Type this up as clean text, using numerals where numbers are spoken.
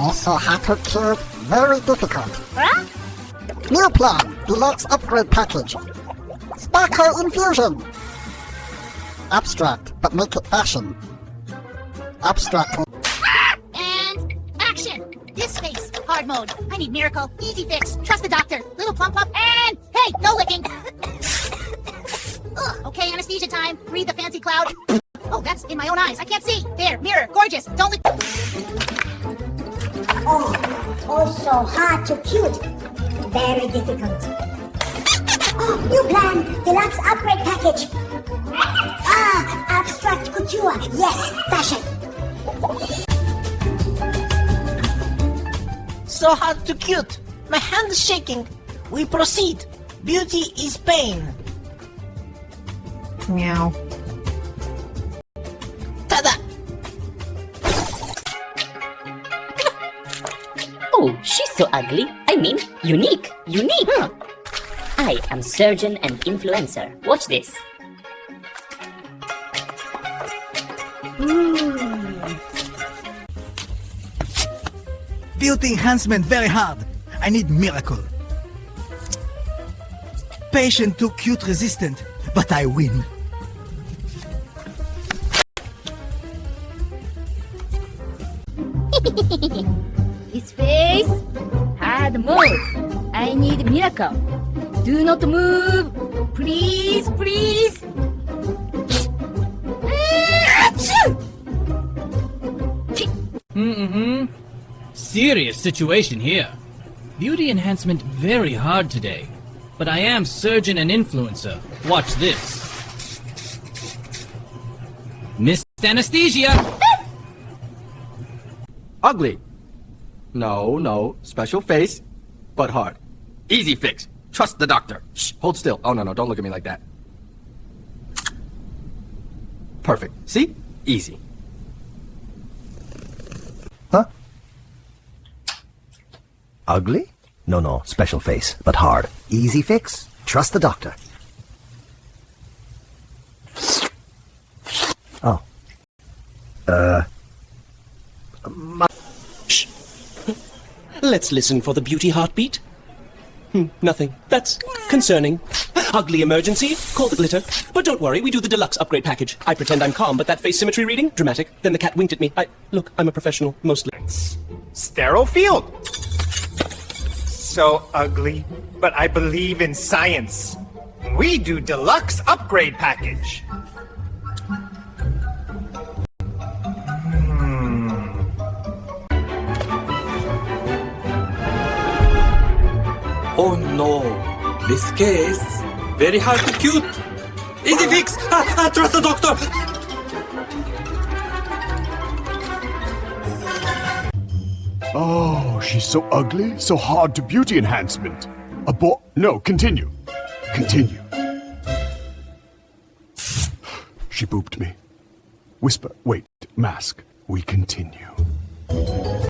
Also hard to cute, very difficult. Huh? Meal plan, deluxe upgrade package. Sparkle infusion. Abstract, but make it fashion. Abstract. And action! This face, hard mode. I need miracle, easy fix, trust the doctor, little plump up, and hey, no licking! Ugh, okay, anesthesia time. Breathe the fancy cloud. Oh, that's in my own eyes. I can't see. There, mirror, gorgeous. Don't lick. Oh, also hard to cute. Very difficult. Oh, new plan. Deluxe upgrade package. Ah, abstract couture. Yes, fashion. So hard to cute. My hand is shaking. We proceed. Beauty is pain. Meow. Tada! Oh, she's so ugly. I mean, unique. Unique. I am surgeon and influencer. Watch this. Beauty enhancement very hard. I need miracle. Patient too cute resistant, but I win. His face, hard mode. I need miracle. Do not move. Please, please. Serious situation here. Beauty enhancement very hard today. But I am surgeon and influencer. Watch this. Miss Anesthesia! Ugly. No. Special face, but hard. Easy fix. Trust the doctor. Shh, hold still. Oh, no, don't look at me like that. Perfect. See? Easy. Huh? Ugly? No. Special face, but hard. Easy fix. Trust the doctor. Oh. Shh. Let's listen for the beauty heartbeat. Nothing. That's concerning. Ugly emergency. Call the glitter. But don't worry, we do the deluxe upgrade package. I pretend I'm calm, but that face symmetry reading, dramatic. Then the cat winked at me. Look, I'm a professional, mostly. Sterile field. So ugly, but I believe in science. We do deluxe upgrade package. Oh no, this case very hard to cute. Easy fix. Trust the doctor. Oh, she's so ugly, so hard to beauty enhancement. No, continue. Continue. She booped me. Whisper, wait, mask. We continue.